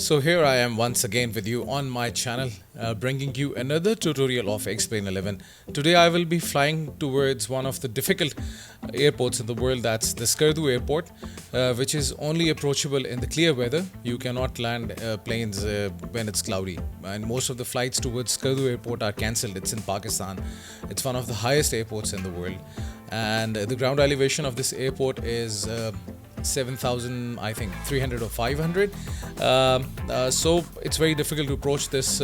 So here I am once again with you on my channel, bringing you another tutorial of Explain 11. Today I will be flying towards one of the difficult airports in the world, that's the Skardu airport, which is only approachable in the clear weather. You cannot land planes when it's cloudy, and most of the flights towards Skardu airport are cancelled. It's in Pakistan. It's one of the highest airports in the world, and the ground elevation of this airport is 7,000, I think 300 or 500. So it's very difficult to approach this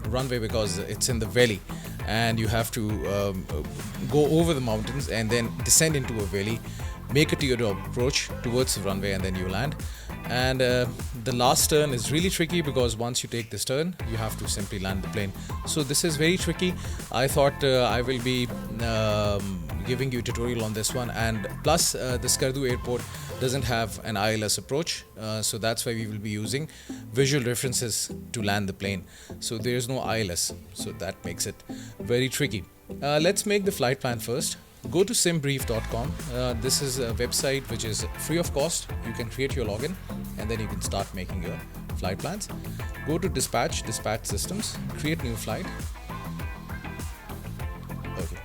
runway because it's in the valley, and you have to go over the mountains and then descend into a valley, make a teardrop approach towards the runway, and then you land. And the last turn is really tricky because once you take this turn, you have to simply land the plane. So this is very tricky. I thought I will be giving you a tutorial on this one, and plus the Skardu airport doesn't have an ILS approach, so that's why we will be using visual references to land the plane. So there is no ILS, so that makes it very tricky. Let's make the flight plan first. Go to simbrief.com. This is a website which is free of cost. You can create your login and then you can start making your flight plans. Go to dispatch systems, create new flight. Okay,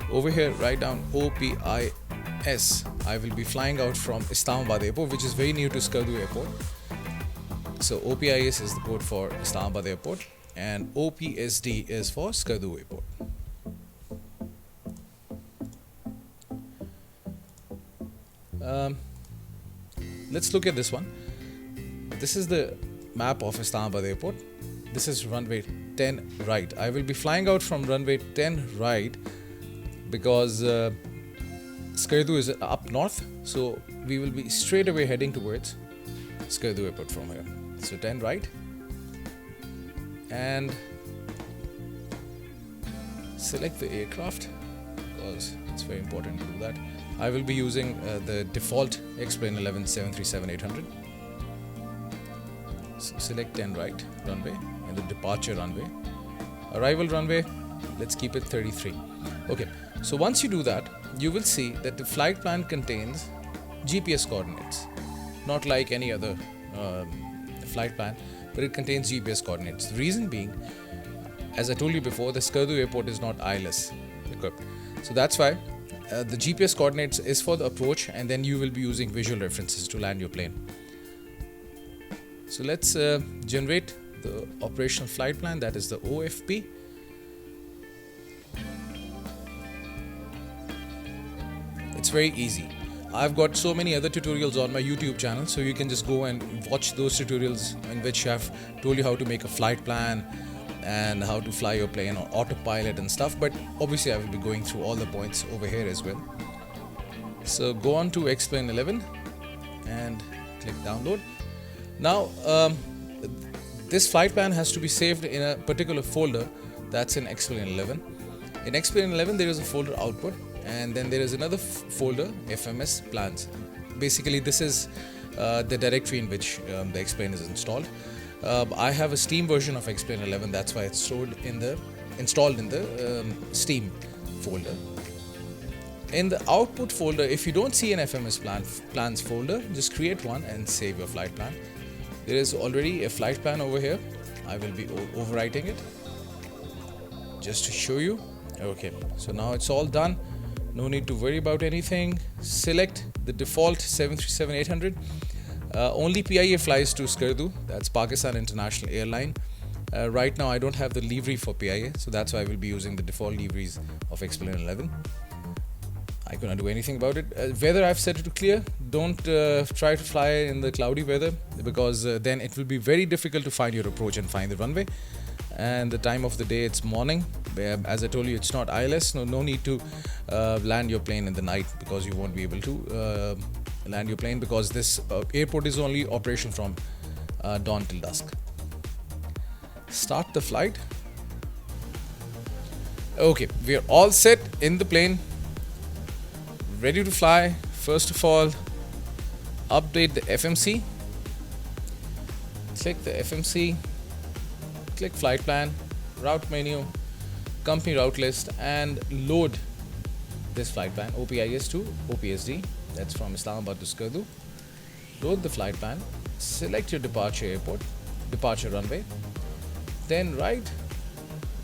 over here write down OPIS. I will be flying out from Islamabad airport, which is very near to Skardu airport. So OPIS is the code for Islamabad airport, and OPSD is for Skardu airport. Let's look at this one. This is the map of Islamabad airport. This is runway 10 right. I will be flying out from runway 10 right because Skardu is up north, so we will be straight away heading towards Skardu airport from here. So 10 right, and select the aircraft because it's very important to do that. I will be using the default Explain 11 737-800. So select 10 right runway and the departure runway. Arrival runway, let's keep it 33. Okay, so once you do that, you will see that the flight plan contains GPS coordinates, not like any other flight plan, but it contains GPS coordinates. The reason being, as I told you before, the Skardu airport is not ILS equipped, so that's why the GPS coordinates is for the approach, and then you will be using visual references to land your plane. So let's generate the operational flight plan, that is the OFP. It's very easy. I've got so many other tutorials on my YouTube channel, so you can just go and watch those tutorials in which I've told you how to make a flight plan and how to fly your plane on autopilot and stuff, but obviously I will be going through all the points over here as well. So go on to Explain 11 and click download. Now this flight plan has to be saved in a particular folder, that's in Explain 11. In Explain 11 there is a folder output, and then there is another folder, FMS plans. Basically this is the directory in which the Explain is installed. I have a Steam version of Explain 11, that's why it's installed in the Steam folder. In the output folder, if you don't see an FMS plans folder, just create one and save your flight plan. There is already a flight plan over here. I will be overwriting it just to show you. Okay, so now it's all done. No need to worry about anything. Select the default 737-800. Only PIA flies to Skardu, that's Pakistan International Airline. Right now I don't have the livery for PIA, so that's why I will be using the default liveries of Explain 11. I cannot do anything about it. Weather I've set it to clear. Don't try to fly in the cloudy weather because then it will be very difficult to find your approach and find the runway. And the time of the day, it's morning. As I told you, it's not ILS. No need to land your plane in the night because you won't be able to land your plane because this airport is only operational from dawn till dusk. Start the flight. Okay, we are all set in the plane, ready to fly. First of all, update the FMC. Click the FMC, click flight plan, route menu, company route list, and load this flight plan, OPIS to OPSD, that's from Islamabad to Skardu. Load the flight plan, select your departure airport, departure runway. Then right,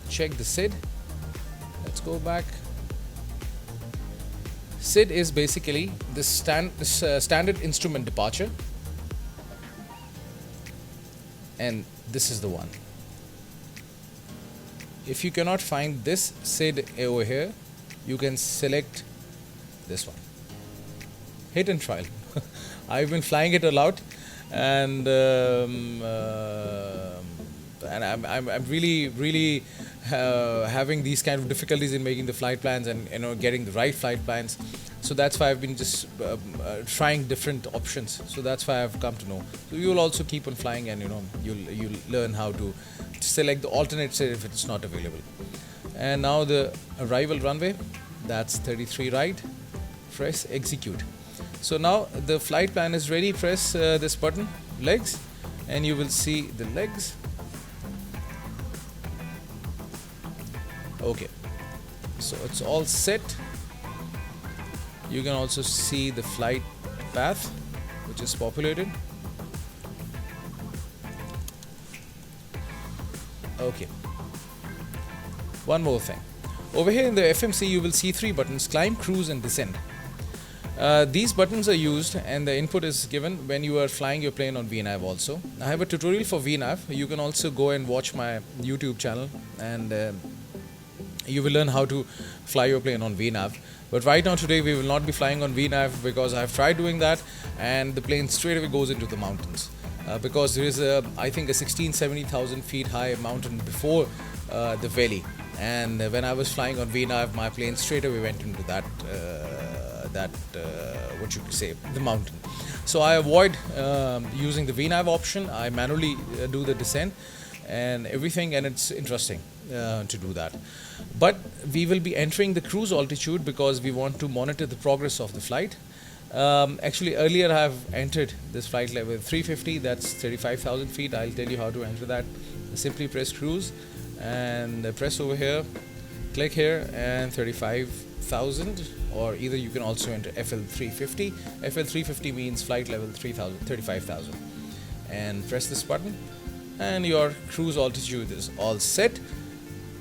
check the SID. Let's go back. SID is basically the standard instrument departure, and this is the one. If you cannot find this SID over here, you can select this one. Hit and trial. I've been flying it a lot, and I'm really having these kind of difficulties in making the flight plans and getting the right flight plans. So that's why I've been just trying different options. So that's why I've come to know. So you'll also keep on flying, and you'll learn how to select the alternate SID if it's not available. And now the arrival runway, that's 33 right. Press execute. So now the flight plan is ready. Press this button, legs, and you will see the legs. Okay, so it's all set. You can also see the flight path, which is populated. Okay, one more thing. Over here in the FMC, you will see 3 buttons: climb, cruise, and descend. These buttons are used, and the input is given when you are flying your plane on VNAV also. I have a tutorial for VNAV. You can also go and watch my YouTube channel, and you will learn how to fly your plane on VNAV. But right now, today, we will not be flying on VNAV because I've tried doing that, and the plane straight away goes into the mountains. Because there is I think a 16,000-70,000 feet high mountain before the valley, and when I was flying on VNAV, my plane straight away went into that what you could say, the mountain. So I avoid using the VNAV option. I manually do the descent and everything, and it's interesting to do that. But we will be entering the cruise altitude because we want to monitor the progress of the flight. Actually, earlier I have entered this flight level 350, that's 35,000 feet. I'll tell you how to enter that. Simply press cruise and press over here, click here, and 35,000, or either you can also enter FL350. FL350 means flight level 35,000, and press this button, and your cruise altitude is all set.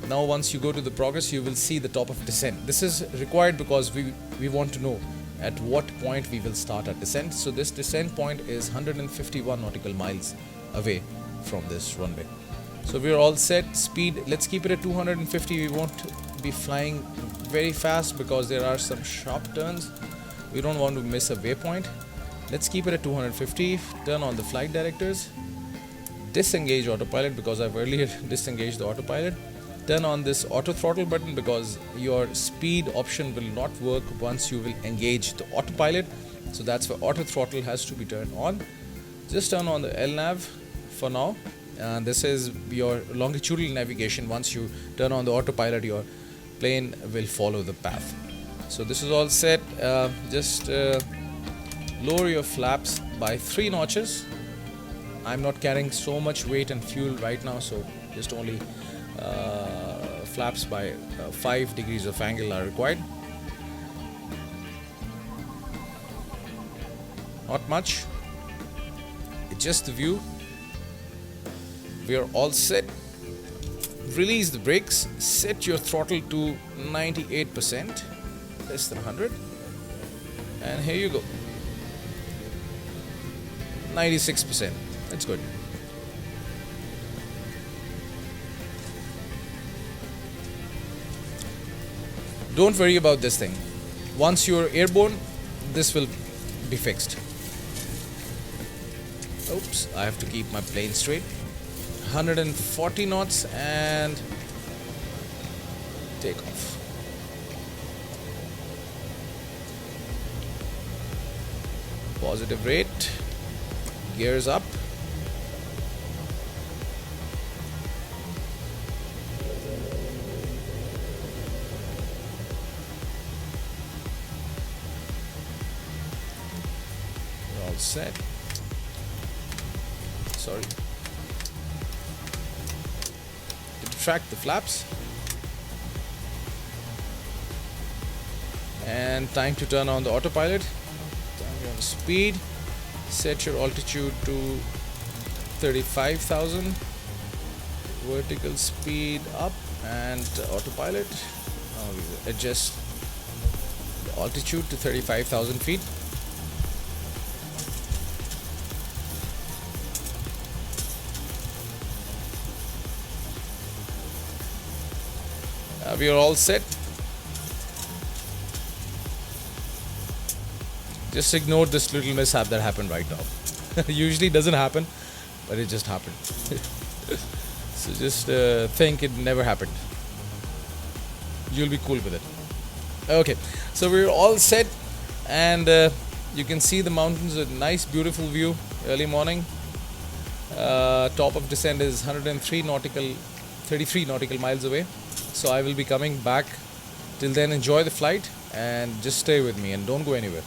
Now once you go to the progress, you will see the top of descent. This is required because we want to know at what point we will start our descent. So this descent point is 151 nautical miles away from this runway. So we're all set. Speed, let's keep it at 250. We won't be flying very fast because there are some sharp turns. We don't want to miss a waypoint. Let's keep it at 250. Turn on the flight directors. Disengage autopilot because I've earlier disengaged the autopilot. Turn on this auto throttle button because your speed option will not work once you will engage the autopilot. So that's why auto throttle has to be turned on. Just turn on the LNAV for now. This is your longitudinal navigation. Once you turn on the autopilot, your plane will follow the path. So this is all set. Just lower your flaps by 3 notches. I'm not carrying so much weight and fuel right now, so just only flaps by 5 degrees of angle are required. Not much. It's just the view. We are all set. Release the brakes. Set your throttle to 98%, less than 100. And here you go. 96%. That's good. Don't worry about this thing. Once you're airborne, this will be fixed. Oops, I have to keep my plane straight. 140 knots and take off. Positive rate. Gears up. Set. Sorry. Retract the flaps. And time to turn on the autopilot. Turn on the speed. Set your altitude to 35,000. Vertical speed up, and autopilot. Now we will adjust the altitude to 35,000 feet. We are all set. Just ignore this little mishap that happened right now. Usually doesn't happen, but it just happened. So just think it never happened. You'll be cool with it. Okay, so we're all set, and you can see the mountains. A nice, beautiful view. Early morning. Top of descent is 33 nautical miles away. So I will be coming back. Till then, enjoy the flight and just stay with me and don't go anywhere.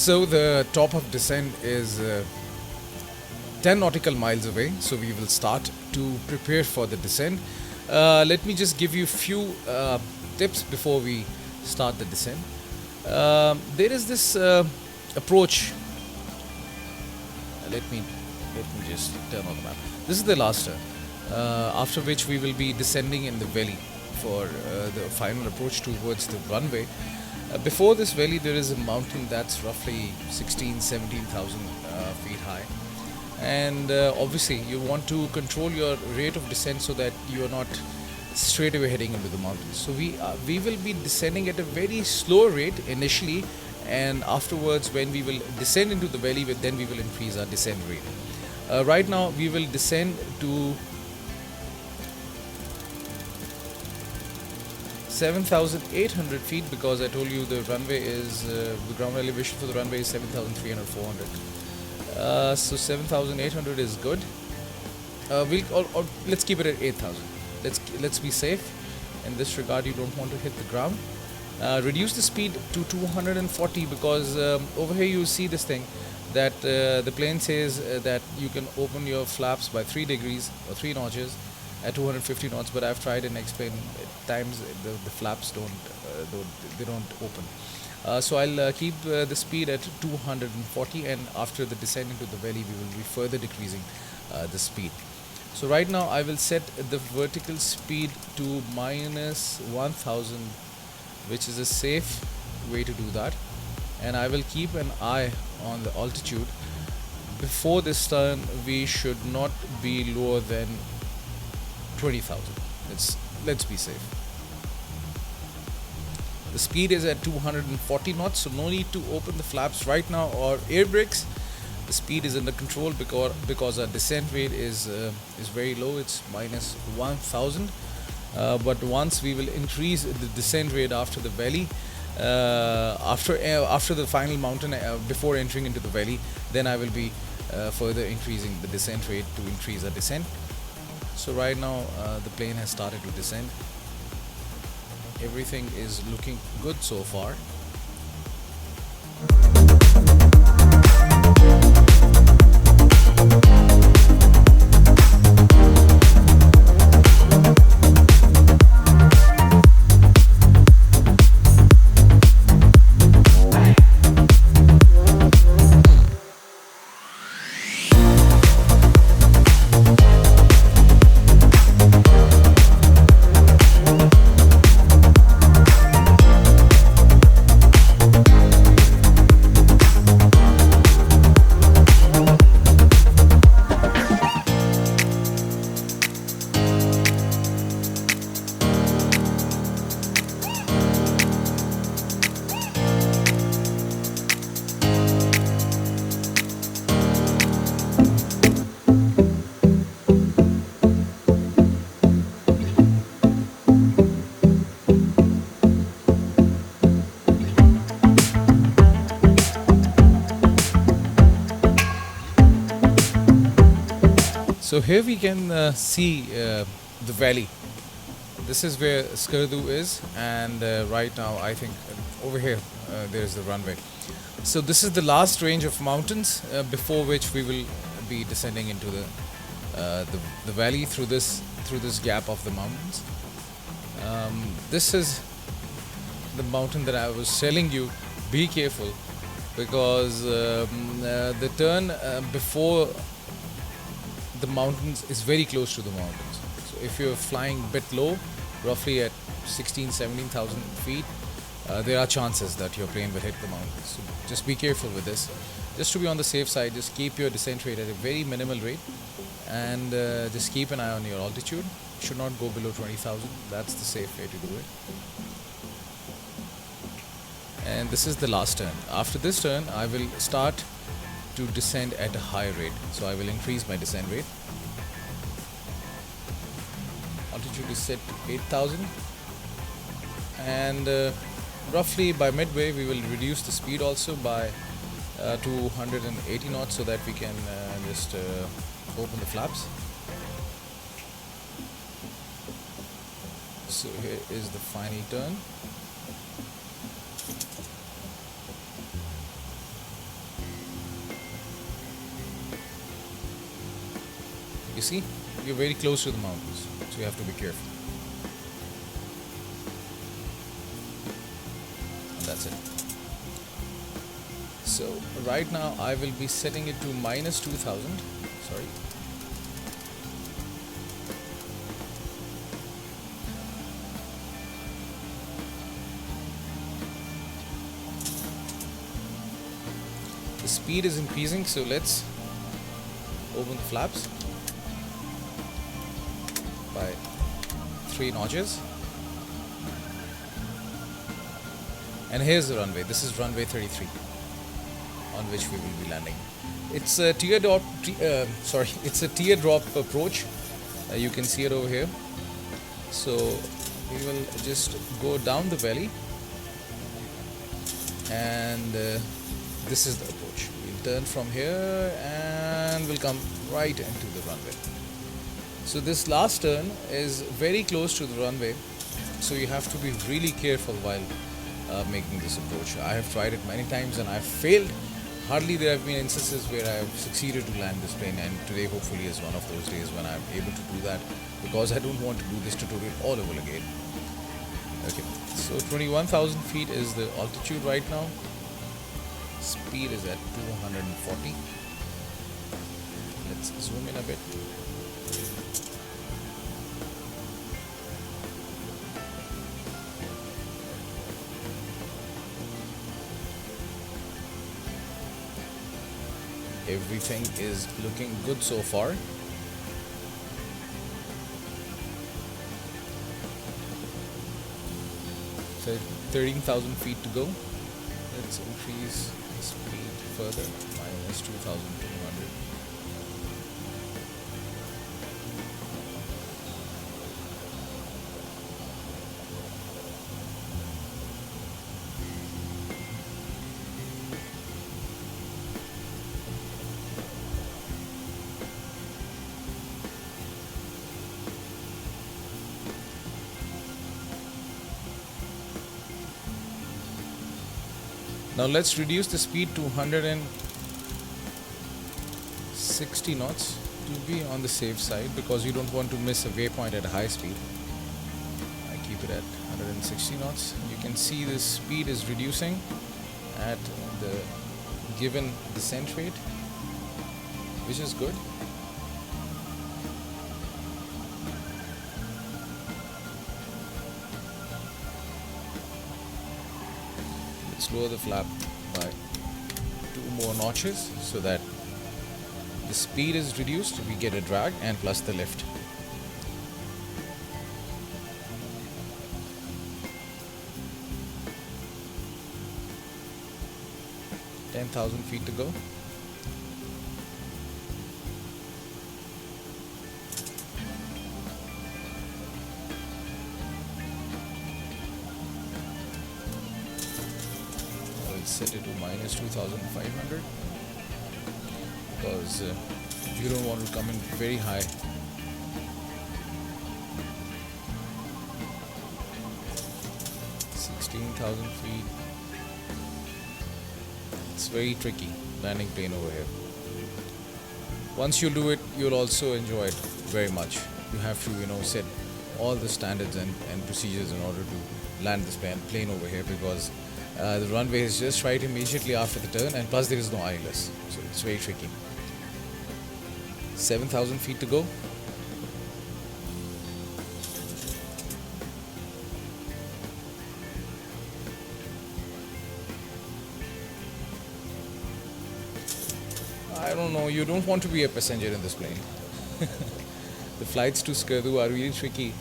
So the top of descent is 10 nautical miles away, so we will start to prepare for the descent. Let me just give you a few tips before we start the descent. There is this approach. Let me just turn on the map. This is the last turn, after which we will be descending in the valley for the final approach towards the runway. Before this valley, there is a mountain that's roughly 17,000 feet high, and obviously you want to control your rate of descent so that you are not straight away heading into the mountains. So we will be descending at a very slow rate initially, and afterwards when we will descend into the valley, then we will increase our descent rate. Right now we will descend to 7,800 feet, because I told you the runway is the ground elevation for the runway is 7,300, 400. So 7,800 is good. Let's keep it at 8,000. Let's be safe in this regard. You don't want to hit the ground. Reduce the speed to 240, because over here you see this thing that the plane says that you can open your flaps by 3 degrees or 3 notches, at 250 knots, but I've tried and explained at times the flaps don't open. So I'll keep the speed at 240, and after the descent into the valley we will be further decreasing the speed. So right now I will set the vertical speed to minus 1000, which is a safe way to do that, and I will keep an eye on the altitude. Before this turn we should not be lower than 20,000. Let's be safe. The speed is at 240 knots, so no need to open the flaps right now or air brakes. The speed is under control because our descent rate is very low. It's minus 1000. But once we will increase the descent rate after the valley, after the final mountain, before entering into the valley, then I will be further increasing the descent rate to increase our descent. So right now the plane has started to descend. Everything is looking good so far. So here we can see the valley. This is where Skardu is, and right now I think over here there's the runway. So this is the last range of mountains before which we will be descending into the valley through this gap of the mountains. This is the mountain that I was telling you, be careful, because the turn before the mountains is very close to the mountains. So if you're flying a bit low, roughly at 17,000 feet, there are chances that your plane will hit the mountains. So just be careful with this. Just to be on the safe side, just keep your descent rate at a very minimal rate, and just keep an eye on your altitude. You should not go below 20,000. That's the safe way to do it. And this is the last turn. After this turn, I will start to descend at a higher rate. So I will increase my descent rate. Altitude is set to 8,000, and roughly by midway we will reduce the speed also by 280 knots, so that we can just open the flaps. So here is the final turn. You see, you're very close to the mountains, so you have to be careful. And that's it. So right now I will be setting it to minus 2000. Sorry. The speed is increasing, so let's open the flaps by 3 notches. And here's the runway. This is runway 33 on which we will be landing. It's a teardrop approach. You can see it over here. So we will just go down the valley, and this is the approach. We'll turn from here and we'll come right into the runway. So this last turn is very close to the runway, so you have to be really careful while making this approach. I have tried it many times and I failed hardly there have been instances where I have succeeded to land this plane, and today hopefully is one of those days when I'm able to do that, because I don't want to do this tutorial all over again. Okay, so 21,000 feet is the altitude right now. Speed is at 240. Let's zoom in a bit. Everything is looking good so far. So 13,000 feet to go. Let's increase the speed further, minus 2,200. Now let's reduce the speed to 160 knots to be on the safe side, because you don't want to miss a waypoint at a high speed. I keep it at 160 knots. You can see the speed is reducing at the given descent rate, which is good. Lower the flap by 2 more notches so that the speed is reduced, we get a drag and plus the lift. $10,000 feet to go. Set it to minus 2,500, because you don't want to come in very high. $16,000 feet. It's very tricky landing plane over here. Once you do it, you'll also enjoy it very much. You have to, set all the standards and procedures in order to land this plane over here, because the runway is just right immediately after the turn, and plus there is no ILS, so it's very tricky. 7,000 feet to go. I don't know, you don't want to be a passenger in this plane. The flights to Skardu are really tricky.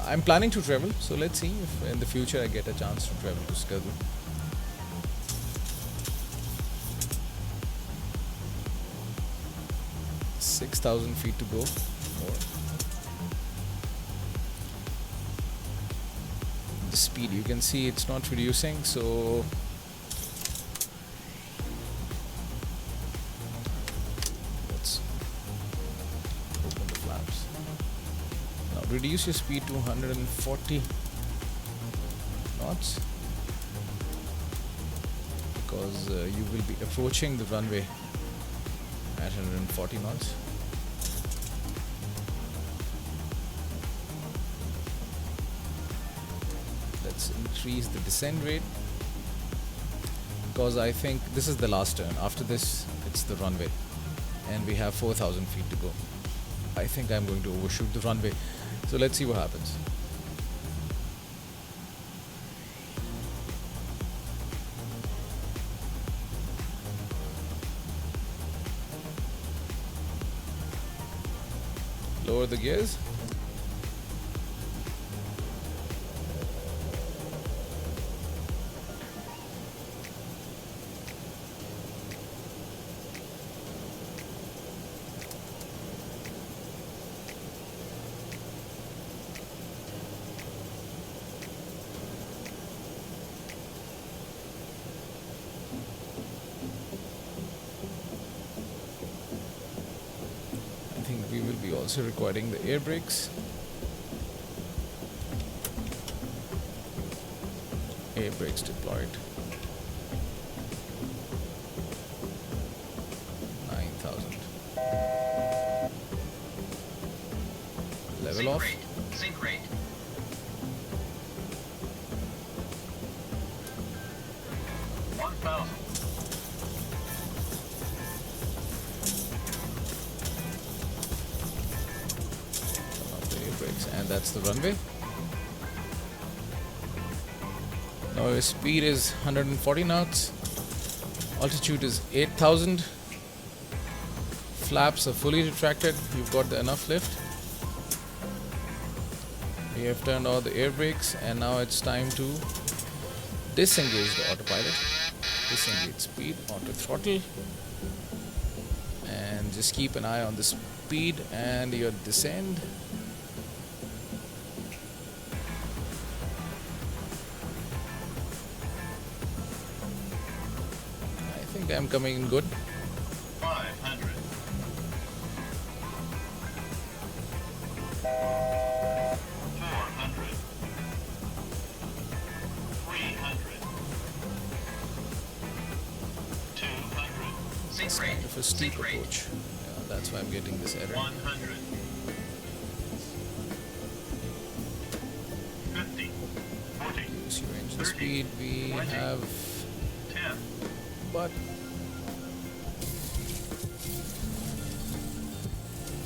I'm planning to travel, so let's see if in the future I get a chance to travel to Skardu. $6,000 feet to go. More. The speed, you can see it's not reducing, so let's open the flaps. Now reduce your speed to 140 knots, because you will be approaching the runway at 140 knots. Let's increase the descent rate, because I think this is the last turn. After this, it's the runway, and we have 4,000 feet to go. I think I'm going to overshoot the runway, so let's see what happens. Lower the gears. We will be also recording the air brakes. Air brakes deployed. level off. Sync rate. And that's the runway. Now your speed is 140 knots. Altitude is 8,000. Flaps are fully retracted. You've got enough lift. We have turned on the air brakes, and now it's time to disengage the autopilot. Disengage speed, auto throttle, and just keep an eye on the speed and your descend. I think I'm coming in good. 500. 400. 300. 200. It's kind of a steep approach. Yeah, that's why I'm getting this error. 100. 50. 40. Use your engine 30, speed. We 20, have, 10. but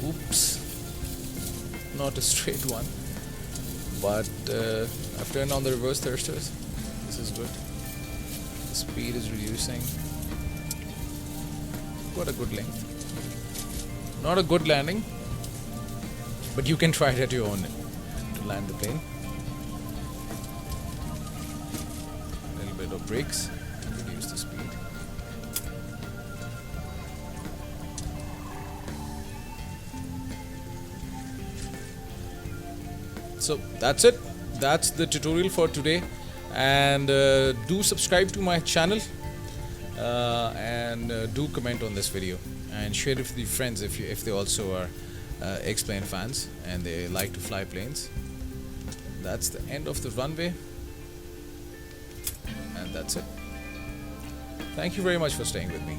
oops, not a straight one. But I've turned on the reverse thrusters. This is good. The speed is reducing. Got a good length. Not a good landing, but you can try it at your own to land the plane. A little bit of brakes to reduce the speed. So that's it. That's the tutorial for today, and do subscribe to my channel, and do comment on this video and share it with your friends if they also are X-plane fans and they like to fly planes. That's the end of the runway, and that's it. Thank you very much for staying with me.